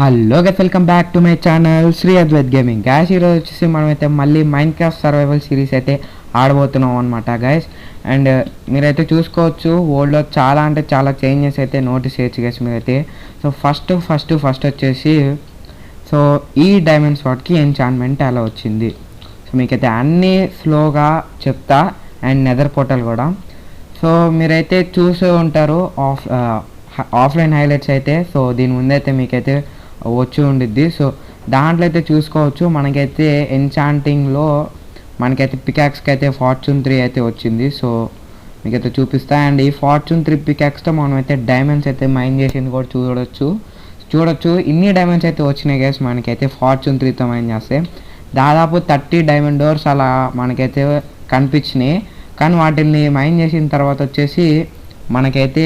Hello guys, welcome back to my channel Sri Advait gaming. Guys ఈరోజు వచ్చేసి మనమైతే మళ్ళీ మైన్క్రాఫ్ట్ సర్వైవల్ సిరీస్ అయితే ఆడబోతున్నాం అనమాట గైస్. అండ్ మీరైతే చూసుకోవచ్చు వరల్డ్లో చాలా అంటే చాలా చేంజెస్ అయితే నోటీస్ చేయొచ్చు గైస్ మీరైతే. సో ఫస్ట్ వచ్చేసి సో ఈ డైమండ్ స్పాట్కి ఎన్చాన్మెంట్ అలా వచ్చింది. సో మీకైతే అన్నీ స్లోగా చెప్తా అండ్ నెదర్ పోర్టల్ కూడా. సో మీరైతే చూసే ఉంటారు ఆఫ్లైన్ హైలైట్స్ అయితే. సో దీని ముందైతే మీకైతే వచ్చి ఉండిద్ది. సో దాంట్లో అయితే చూసుకోవచ్చు మనకైతే ఎన్చాంటింగ్లో మనకైతే పికాక్స్కి అయితే ఫార్చ్యూన్ 3 అయితే వచ్చింది. సో మీకైతే చూపిస్తా. అండ్ ఈ ఫార్చ్యూన్ 3 పికాక్స్తో మనమైతే డైమండ్స్ అయితే మైన్ చేసింది కూడా చూడొచ్చు. ఇన్ని డైమండ్స్ అయితే వచ్చినాయి గైస్ మనకైతే ఫార్చ్యూన్ 3తో మైన్ చేస్తే. దాదాపు 30 డైమండ్ డోర్స్ అలా మనకైతే కనిపించినాయి. కానీ వాటిని మైన్ చేసిన తర్వాత వచ్చేసి మనకైతే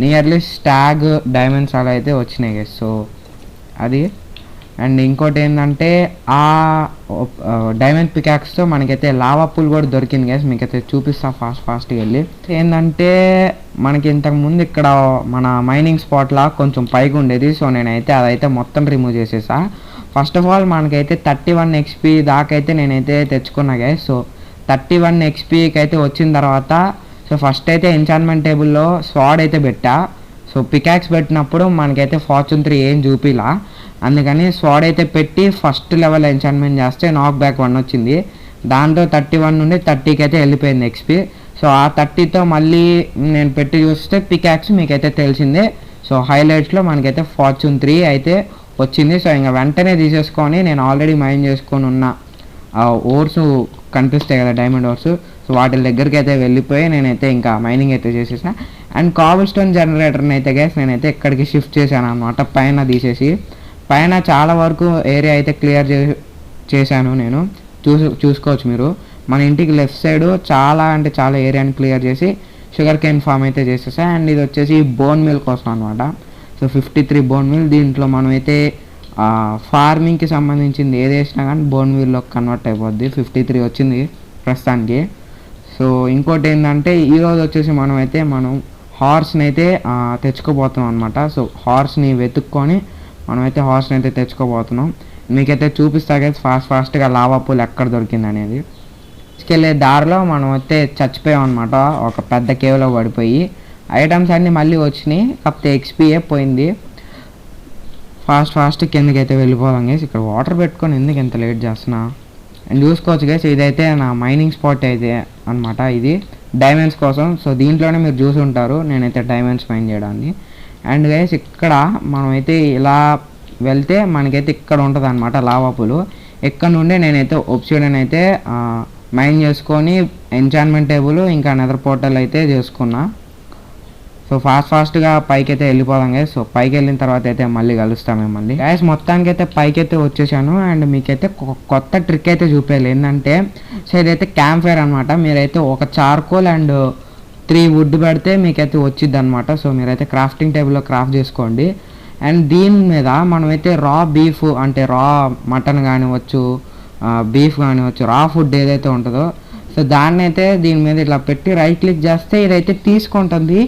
నియర్లీ స్టాగ్ డైమండ్స్ అలా అయితే వచ్చినాయి గైస్. సో అది. అండ్ ఇంకోటి ఏంటంటే ఆ డైమండ్ పికాక్స్తో మనకైతే లావా పూల్ కూడా దొరికింది గైస్. మీకైతే చూపిస్తా ఫాస్ట్గా వెళ్ళి. ఏంటంటే మనకి ఇంతకుముందు ఇక్కడ మన మైనింగ్ స్పాట్లా కొంచెం పైకి ఉండేది. సో నేనైతే అదైతే మొత్తం రిమూవ్ చేసేసా. ఫస్ట్ ఆఫ్ ఆల్ మనకైతే 31 XP దాకా అయితే నేనైతే తెచ్చుకున్నా గైస్. సో 31 XPకి అయితే వచ్చిన తర్వాత సో ఫస్ట్ అయితే ఎన్చాన్మెంట్ టేబుల్లో స్వాడ్ అయితే పెట్టా. సో పికాక్స్ పెట్టినప్పుడు మనకైతే ఫార్చ్యూన్ 3 ఏం చూపిలా, అందుకని స్వాడ్ అయితే పెట్టి ఫస్ట్ లెవెల్ ఎన్చాన్మెంట్ చేస్తే నాక్ బ్యాక్ 1 వచ్చింది. దాంతో 31 నుండి 30కి అయితే వెళ్ళిపోయింది XP. సో ఆ 30తో మళ్ళీ నేను పెట్టి చూస్తే పికాక్స్ మీకైతే తెలిసిందే. సో హైలైట్స్లో మనకైతే ఫార్చ్యూన్ 3 అయితే వచ్చింది. సో ఇంకా వెంటనే తీసేసుకొని నేను ఆల్రెడీ మైన్ చేసుకొని ఉన్న ఓర్స్ కనిపిస్తాయి కదా డైమండ్ ఓర్స్. సో వాటి దగ్గరికి అయితే వెళ్ళిపోయి నేనైతే ఇంకా మైనింగ్ అయితే చేసేసిన. అండ్ కాబుల్ స్టోన్ జనరేటర్ని అయితే గైస్ నేనైతే ఇక్కడికి షిఫ్ట్ చేశాను అనమాట. పైన తీసేసి పైన చాలా వరకు ఏరియా అయితే క్లియర్ చేశాను నేను. చూసుకోవచ్చు మీరు మన ఇంటికి లెఫ్ట్ సైడ్ చాలా అంటే చాలా ఏరియాని క్లియర్ చేసి షుగర్ కేన్ ఫామ్ అయితే చేసేసా. అండ్ ఇది వచ్చేసి బోన్ మిల్ కోసం అనమాట. So 53 bone mill. దీంట్లో మనమైతే ఫార్మింగ్కి సంబంధించింది ఏది వేసినా కానీ బోన్ మిల్లో కన్వర్ట్ అయిపోద్ది. 53 వచ్చింది ప్రస్తుతానికి. సో ఇంకోటి ఏంటంటే ఈరోజు వచ్చేసి మనం హార్స్ని అయితే తెచ్చుకోబోతున్నాం అనమాట. సో హార్స్ని వెతుక్కొని మనమైతే హార్స్ని అయితే తెచ్చుకోబోతున్నాం. మీకైతే చూపిస్తా కదా ఫాస్ట్గా లావా పూల్ ఎక్కడ దొరికింది అనేది. తీసుకెళ్ళే దారిలో మనం అయితే చచ్చిపోయాం అనమాట. ఒక పెద్ద కేవ్లో పడిపోయి ఐటమ్స్ అన్నీ మళ్ళీ వచ్చినాయి, కాకపోతే XPఏ పోయింది. ఫాస్ట్ కిందకైతే వెళ్ళిపోదాం గైస్. ఇక్కడ వాటర్ పెట్టుకొని ఎందుకు ఎంత లేట్ చేస్తున్నా. అండ్ చూసుకోవచ్చు గైస్ ఇదైతే నా మైనింగ్ స్పాట్ అయితే అనమాట. ఇది డైమండ్స్ కోసం. సో దీంట్లోనే మీరు చూసి ఉంటారు నేనైతే డైమండ్స్ మైన్ చేయడాన్ని. అండ్ గైస్ ఇక్కడ మనమైతే ఇలా వెళ్తే మనకైతే ఇక్కడ ఉంటుంది అనమాట లావా పూలు. ఇక్కడ నుండి నేనైతే ఒబ్సిడియన్ అయితే మైన్ చేసుకొని ఎన్చాన్మెంట్ టేబుల్ ఇంకా నెదర్ పోర్టల్ అయితే చేసుకున్నా. సో ఫాస్ట్గా పైకి అయితే వెళ్ళిపోదాం గైస్. సో పైకి వెళ్ళిన తర్వాత అయితే మళ్ళీ కలుస్తాం మిమ్మల్ని గైస్. మొత్తానికి అయితే పైకి అయితే వచ్చేసాను. అండ్ మీకైతే కొత్త ట్రిక్ అయితే చూపేయాలి. ఏంటంటే సో ఇదైతే క్యాంప్ ఫైర్ అనమాట. మీరైతే ఒక చార్కోల్ అండ్ 3 వుడ్ పెడితే మీకైతే వచ్చిద్ది అనమాట. సో మీరైతే క్రాఫ్టింగ్ టేబుల్లో క్రాఫ్ట్ చేసుకోండి. అండ్ దీని మీద మనమైతే రా బీఫ్ అంటే రా మటన్ కానివచ్చు, బీఫ్ కానివచ్చు, రా ఫుడ్ ఏదైతే ఉంటుందో సో దాన్ని అయితే దీని మీద ఇట్లా పెట్టి రైట్ క్లిక్ చేస్తే ఇదైతే తీసుకుంటుంది.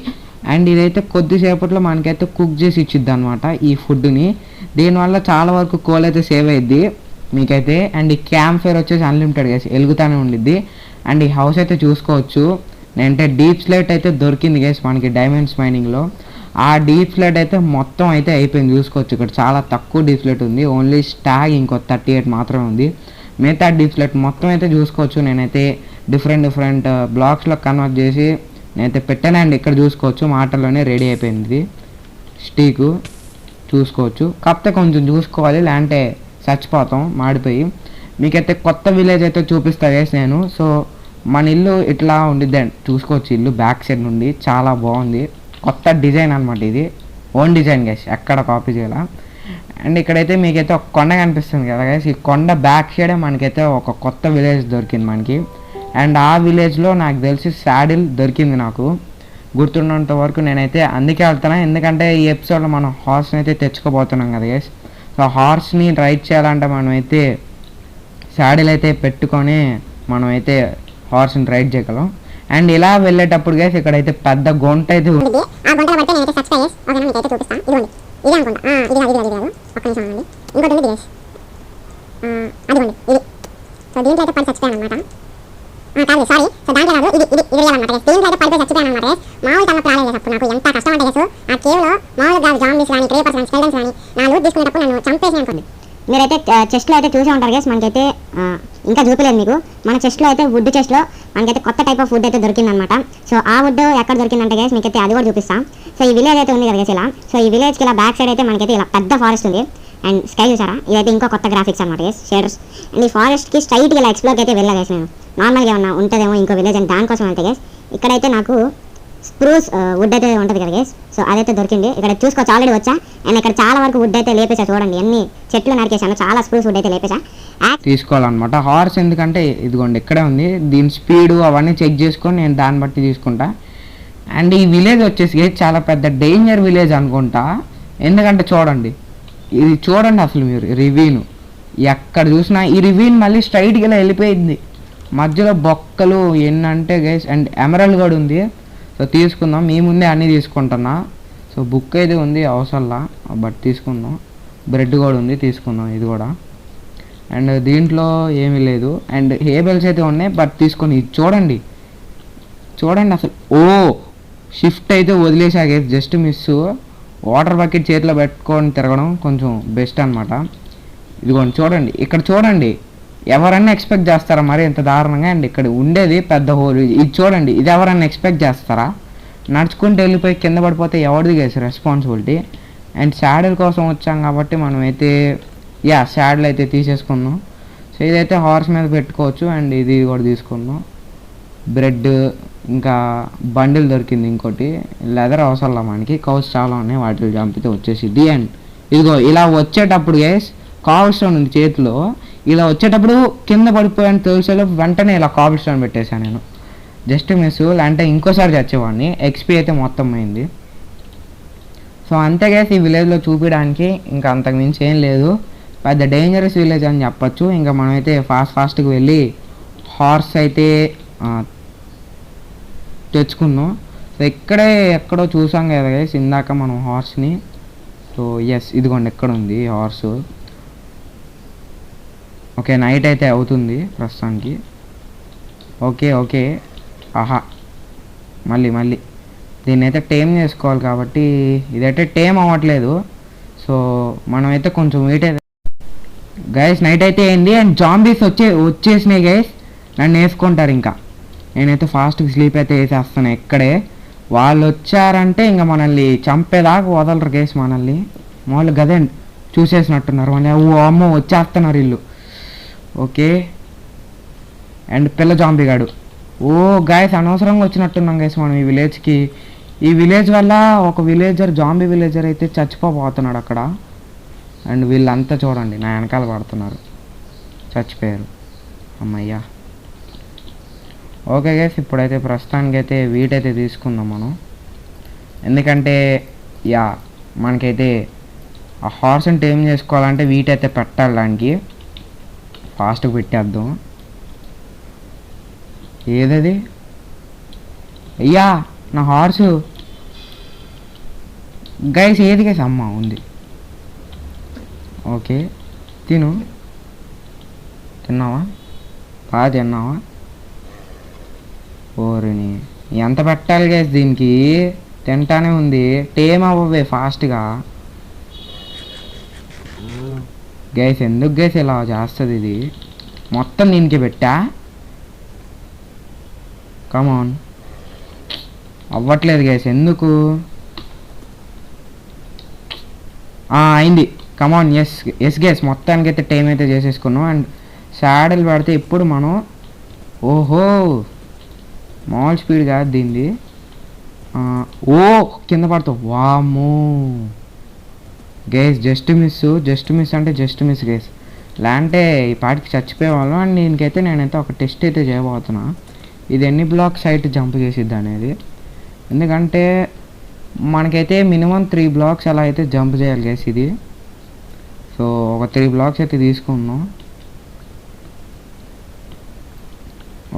అండ్ ఇదైతే కొద్దిసేపట్లో మనకైతే కుక్ చేసి ఇచ్చిద్ది అనమాట ఈ ఫుడ్ని. దీనివల్ల చాలా వరకు కోల్ అయితే సేవ్ అయ్యిద్ది మీకైతే. అండ్ ఈ క్యాంప్ ఫైర్ వచ్చేసి అన్లిమిటెడ్ గైస్, వెలుగుతూనే ఉండిద్ది. అండ్ ఈ హౌస్ అయితే చూసుకోవచ్చు నేనంటే డీప్ స్లేట్ అయితే దొరికింది గైస్ మనకి డైమండ్స్ మైనింగ్లో. ఆ డీప్ స్లేట్ అయితే మొత్తం అయితే అయిపోయింది. చూసుకోవచ్చు ఇక్కడ చాలా తక్కువ డీప్ స్లేట్ ఉంది. ఓన్లీ స్టాగ్ ఇంకో 38 మాత్రమే ఉంది. మిగతా డీప్ స్లేట్ మొత్తం అయితే చూసుకోవచ్చు నేనైతే డిఫరెంట్ బ్లాక్స్లో కన్వర్ట్ చేసి నేనైతే పెట్టాను. అండ్ ఇక్కడ చూసుకోవచ్చు మాటల్లోనే రెడీ అయిపోయింది స్టీకు. చూసుకోవచ్చు కాకపోతే కొంచెం చూసుకోవాలి, లేదంటే చచ్చిపోతాం మాడిపోయి. మీకైతే కొత్త విలేజ్ అయితే చూపిస్తా గైస్ నేను. సో మన ఇల్లు ఇట్లా ఉండిద్ది చూసుకోవచ్చు. ఇల్లు బ్యాక్ సైడ్ నుండి చాలా బాగుంది. కొత్త డిజైన్ అనమాట ఇది. ఓన్ డిజైన్ గైస్, ఎక్కడ కాపీ చేయాల. అండ్ ఇక్కడైతే మీకైతే ఒక కొండ కనిపిస్తుంది కదా గైస్. ఈ కొండ బ్యాక్ సైడే మనకైతే ఒక కొత్త విలేజ్ దొరికింది మనకి. అండ్ ఆ విలేజ్లో నాకు తెలిసి శాడిల్ దొరికింది నాకు గుర్తున్నంత వరకు. నేనైతే అందుకే వెళ్తున్నా, ఎందుకంటే ఈ ఎపిసోడ్లో మనం హార్స్ని అయితే తెచ్చుకోబోతున్నాం కదా గైస్. సో హార్స్ని రైడ్ చేయాలంటే మనమైతే శాడిల్ అయితే పెట్టుకొని మనమైతే హార్స్ని రైడ్ చేయగలం. అండ్ ఇలా వెళ్ళేటప్పుడు గైస్ ఇక్కడైతే పెద్ద గుంట అయితే ఇదే అనుకుంటా, ఇది కాదు ఒక్క నిమిషం అండి. ఇంకోటి ఉంది దినేష్, అదిగోండి ఇది. సో దీంట్లో అయితే పడి చచ్చిపోయాను అనమాట. కాదు సారీ, సో దాంట్లో కాదు, ఇది రియల్ అనమాట. దీంట్లో అయితే పడిపోయి చచ్చిపోయాను అనమాట. మామూలు తమ రాలేదు అప్పుడు నాకు ఎంత కష్టం అంటే ఆ కేవ్లో మామూలు కాదు, జాంబీస్ కానీ క్రేపర్స్ కానీ స్కెల్టన్స్ కానీ నా లూట్ తీసుకునేటప్పుడు నన్ను చంపేసి అనుకోండి. మీరైతే చెస్ట్లో అయితే చూసే ఉంటారు గైస్, మనకైతే ఇంకా చూపలేదు మీకు. మన చెస్ట్లో అయితే వుడ్ చెస్ట్లో మనకైతే కొత్త టైప్ ఆఫ్ వుడ్ అయితే దొరికిందనమాట. సో ఆ వుడ్ ఎక్కడ దొరికిందంటే గైస్ మీకైతే అది కూడా చూపిస్తాం. సో ఈ విలేజ్ అయితే ఉంది కదా గైస్ ఇలా. సో ఈ విలేజ్కి ఇలా బ్యాక్ సైడ్ అయితే మనకైతే ఇలా పెద్ద ఫారెస్ట్ ఉంది. అండ్ స్కై చూసారా, ఇదైతే ఇంకో కొత్త గ్రాఫిక్స్ అనమాట గైస్, షేడర్స్. అండ్ ఈ ఫారెస్ట్కి స్ట్రైట్గా ఇలా ఎక్స్ప్లోర్కి అయితే వెళ్ళా గైస్ నేను. నార్మల్గా ఏమన్నా ఉంటుందేమో ఇంకో విలేజ్ అని దానికోసం వెళ్తే గైస్ ఇక్కడైతే నాకు స్ప్రూస్ వుడ్ అయితే ఉంటుంది కదా గైస్. సో అదైతే దొరికింది. ఇక్కడ చూసుకోవచ్చు ఆల్రెడీ వచ్చా. అండ్ ఇక్కడ చాలా వరకు వుడ్ అయితే లేపేసా, చూడండి ఎన్ని చెట్లు నరికేసాను, చాలా స్ప్రూస్ వుడ్ అయితే లేపేసా. తీసుకోవాలన్నమాట హార్స్, ఎందుకంటే ఇదిగోండి ఇక్కడే ఉంది. దీని స్పీడు అవన్నీ చెక్ చేసుకొని నేను దాన్ని బట్టి తీసుకుంటా. అండ్ ఈ విలేజ్ వచ్చేసి చాలా పెద్ద డేంజర్ విలేజ్ అనుకుంటా. ఎందుకంటే చూడండి, ఇది చూడండి అసలు మీరు రివ్యూను ఎక్కడ చూసినా ఈ రివ్యూని మళ్ళీ స్ట్రైట్గా ఇలా వెళ్ళిపోయింది. మధ్యలో బొక్కలు ఎన్నంటే గైస్. అండ్ ఎమరల్డ్ కూడా ఉంది. సో తీసుకుందాం, మీ ముందే అన్నీ తీసుకుంటున్నా. సో బుక్ అయితే ఉంది అవసరంలా, బట్ తీసుకుందాం. బ్రెడ్ కూడా ఉంది, తీసుకుందాం ఇది కూడా. అండ్ దీంట్లో ఏమీ లేదు. అండ్ హేబెల్స్ అయితే ఉన్నాయి, బట్ తీసుకొని ఇది చూడండి అసలు. ఓ షిఫ్ట్ అయితే వదిలేసాక జస్ట్ మిస్. వాటర్ బకెట్ చేతిలో పెట్టుకొని తిరగడం కొంచెం బెస్ట్ అనమాట. ఇదిగోండి చూడండి, ఇక్కడ చూడండి, ఎవరన్నా ఎక్స్పెక్ట్ చేస్తారా మరి ఎంత దారుణంగా? అండ్ ఇక్కడ ఉండేది పెద్ద హోల్. ఇది చూడండి, ఇది ఎవరన్నా ఎక్స్పెక్ట్ చేస్తారా? నడుచుకుంటూ వెళ్ళిపోయి కింద పడిపోతే ఎవరిది గైస్ రెస్పాన్సిబిలిటీ? అండ్ శాడిల్ కోసం వచ్చాం కాబట్టి మనమైతే శాడిల్ అయితే తీసేసుకుందాం. సో ఇదైతే హార్స్ మీద పెట్టుకోవచ్చు. అండ్ ఇది కూడా తీసుకుందాం. బ్రెడ్ ఇంకా బండిల్ దొరికింది. ఇంకోటి లెదర్ అవసరంలా మనకి, కౌస్ చాలా ఉన్నాయి, వాటిని చంపితే వచ్చేసిద్ది. అండ్ ఇదిగో ఇలా వచ్చేటప్పుడు గైస్ కాబుల్ స్టోన్ ఉంది చేతిలో. ఇలా వచ్చేటప్పుడు కింద పడిపోయాను తెలిసేలో వెంటనే ఇలా కాబుల్ స్టోన్ పెట్టేశాను నేను. జస్ట్ మిస్, అంటే ఇంకోసారి చచ్చేవాడిని. ఎక్స్పీ అయితే మొత్తం అయింది. సో అంతే గైస్ ఈ విలేజ్లో చూపించడానికి ఇంకా అంతకు మించి ఏం లేదు. పెద్ద డేంజరస్ విలేజ్ అని చెప్పచ్చు. ఇంకా మనమైతే ఫాస్ట్గా వెళ్ళి హార్స్ అయితే తెచ్చుకుందాం. సో ఇక్కడే ఎక్కడో చూసాం కదా గైస్ ఇందాక మనం హార్స్ని. సో ఇదిగోండి ఎక్కడ ఉంది హార్స్. ఓకే నైట్ అయితే అవుతుంది ప్రస్తుతానికి. ఓకే ఆహా మళ్ళీ దీన్ని అయితే టేమ్ చేసుకోవాలి కాబట్టి ఇదైతే టేమ్ అవ్వట్లేదు. సో మనమైతే కొంచెం వెయిట్ అయితే గైస్ నైట్ అయితే అయింది. అండ్ జాంబీస్ వచ్చేసినాయి గైస్, నన్ను వేసుకుంటారు. ఇంకా నేనైతే ఫాస్ట్గా స్లీప్ అయితే వేసేస్తాను. ఎక్కడే వాళ్ళు వచ్చారంటే ఇంకా మనల్ని చంపేదాకా వదలరు గైస్. మనల్ని మామూలు గదే చూసేసినట్టున్నారు. మళ్ళీ ఓ అమ్మో వచ్చేస్తున్నారు వీళ్ళు. ఓకే అండ్ పిల్ల జాంబీ గాడు. ఓ గాయస్ అనవసరంగా వచ్చినట్టున్నాం గైస్ మనం ఈ విలేజ్కి. ఈ విలేజ్ వల్ల ఒక విలేజర్ జాంబీ విలేజర్ అయితే చచ్చిపోతున్నాడు అక్కడ. అండ్ వీళ్ళంతా చూడండి నా వెనకాల పడుతున్నారు, చచ్చిపోయారు. అమ్మయ్యా. ఓకే గైస్ ఇప్పుడైతే ప్రస్తుతానికి అయితే వీటైతే తీసుకుందాం మనం. ఎందుకంటే మనకైతే ఆ హార్స్ని టేమ్ చేసుకోవాలంటే వీటైతే పెట్టాలి. దానికి ఫాస్ట్గా పెట్టేద్దాం. ఏదది అయ్యా నా హార్సు గైస్, ఏది గైస్? అమ్మ ఉంది. ఓకే తిన్నావా? బాగా తిన్నావా? ఓరిని ఎంత పెట్టాలి గైస్ దీనికి? తింటానే ఉంది. టేమ్ అవ్వవే ఫాస్ట్గా. గైస్ ఎందుకు గైస్ ఇలా చేస్తుంది? ఇది మొత్తం దీనికి పెట్టా. కమాన్ అవ్వట్లేదు గైస్ ఎందుకు? అయింది. కమాన్ ఎస్ గైస్ మొత్తానికి అయితే టైం అయితే చేసేసుకున్నాం. అండ్ శాడిల్ పెడితే ఇప్పుడు మనం ఓహో మామూలు స్పీడ్ కాదు దీనిది. ఓ కింద పడతావు. వామ్మో గైస్ జస్ట్ మిస్ అంటే జస్ట్ మిస్ గైస్. లేదంటే ఈ పాటికి చచ్చిపోయేవాళ్ళం. అండ్ దీనికైతే నేనైతే ఒక టెస్ట్ అయితే చేయబోతున్నా, ఇది ఎన్ని బ్లాక్స్ హైట్ జంప్ చేసిద్ది అనేది. ఎందుకంటే మనకైతే మినిమం 3 బ్లాక్స్ అలా అయితే జంప్ చేయాలి గైస్ ఇది. సో ఒక 3 బ్లాక్స్ అయితే తీసుకున్నాం.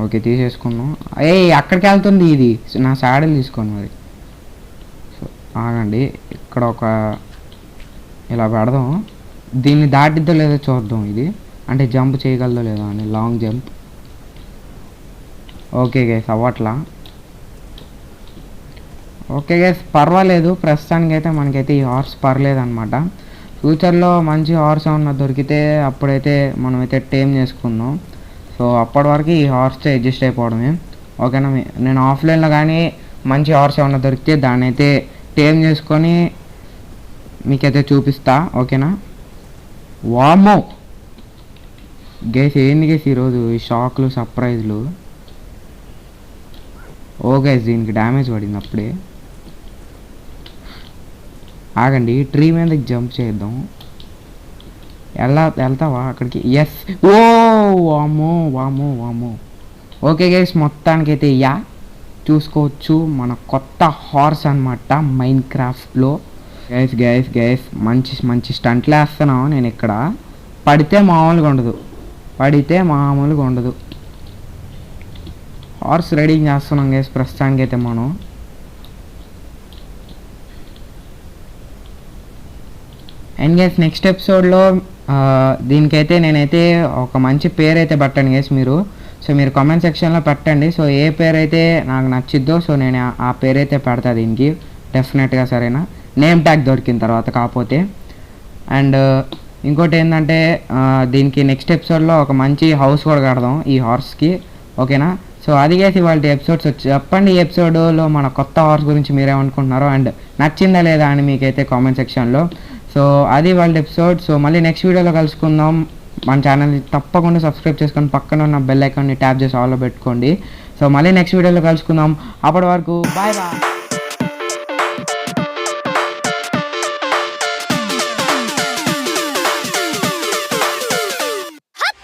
ఓకే తీసేసుకున్నాం. అక్కడికి వెళ్తుంది ఇది. నా శాడిల్ తీసుకోండి మరి. సో ఆగండి, ఇక్కడ ఒక ఇలా పెడదాం. దీన్ని దాటిద్దో లేదో చూద్దాం. ఇది అంటే జంప్ చేయగలదో లేదో అని, లాంగ్ జంప్. ఓకే గైస్, అవ్వట్లా. ఓకే గైస్, పర్వాలేదు. ప్రస్తుతానికి అయితే మనకైతే ఈ హార్స్ పర్లేదు అనమాట. ఫ్యూచర్లో మంచి హార్స్ ఏమన్నా దొరికితే అప్పుడైతే మనమైతే టేమ్ చేసుకుందాం. సో అప్పటి వరకు ఈ హార్స్తో అడ్జస్ట్ అయిపోవడమే. ఓకేనా, నేను ఆఫ్లైన్లో కానీ మంచి హార్స్ ఏమన్నా దొరికితే దాన్ని అయితే టేమ్ చేసుకొని మీకైతే చూపిస్తా. ఓకేనా. వామ్మో గైస్, ఏంది గైస్ ఈరోజు ఈ షాక్లు సర్ప్రైజ్లు. ఓ గైస్, దీనికి డ్యామేజ్ పడింది అప్పుడే. ఆగండి, ట్రీ మీదకి జంప్ చేద్దాం. వెళ్తావా అక్కడికి? ఎస్. ఓ వామో వామో వామో. ఓకే గైస్, మొత్తానికైతే చూసుకోవచ్చు మన కొత్త హార్స్ అనమాట మైన్క్రాఫ్ట్లో. గైస్ గైస్ గైస్, మంచి మంచి స్టంట్లు వేస్తున్నాం. నేను ఇక్కడ పడితే మామూలుగా ఉండదు. హార్స్ రెడీ చేస్తున్నాం గైస్ ప్రస్తుతానికి అయితే మనం. అండ్ గైస్, నెక్స్ట్ ఎపిసోడ్లో దీనికైతే నేనైతే ఒక మంచి పేరు అయితే పెట్టండి గైస్ మీరు. సో మీరు కామెంట్ సెక్షన్లో పెట్టండి. సో ఏ పేరు అయితే నాకు నచ్చిద్దో సో నేను ఆ పేరు అయితే పెడతా దీనికి డెఫినెట్గా. సరేనా, నేమ్ ట్యాగ్ దొరికిన తర్వాత కాకపోతే. అండ్ ఇంకోటి ఏంటంటే దీనికి నెక్స్ట్ ఎపిసోడ్లో ఒక మంచి హౌస్ కూడా కడదాం ఈ హార్స్కి. ఓకేనా. సో అది గైస్ ఇవాళ ఎపిసోడ్స్ వచ్చి చెప్పండి. ఈ ఎపిసోడ్లో మన కొత్త హార్స్ గురించి మీరేమనుకుంటున్నారో అండ్ నచ్చిందా లేదా అని మీకైతే కామెంట్ సెక్షన్లో. సో అది వాళ్ళ ఎపిసోడ్. సో మళ్ళీ నెక్స్ట్ వీడియోలో కలుసుకుందాం. మన ఛానల్ని తప్పకుండా సబ్స్క్రైబ్ చేసుకొని పక్కన ఉన్న బెల్ ఐకాన్ని ట్యాప్ చేసి ఆల్లో పెట్టుకోండి. సో మళ్ళీ నెక్స్ట్ వీడియోలో కలుసుకుందాం. అప్పటి వరకు బాయ్ బాయ్.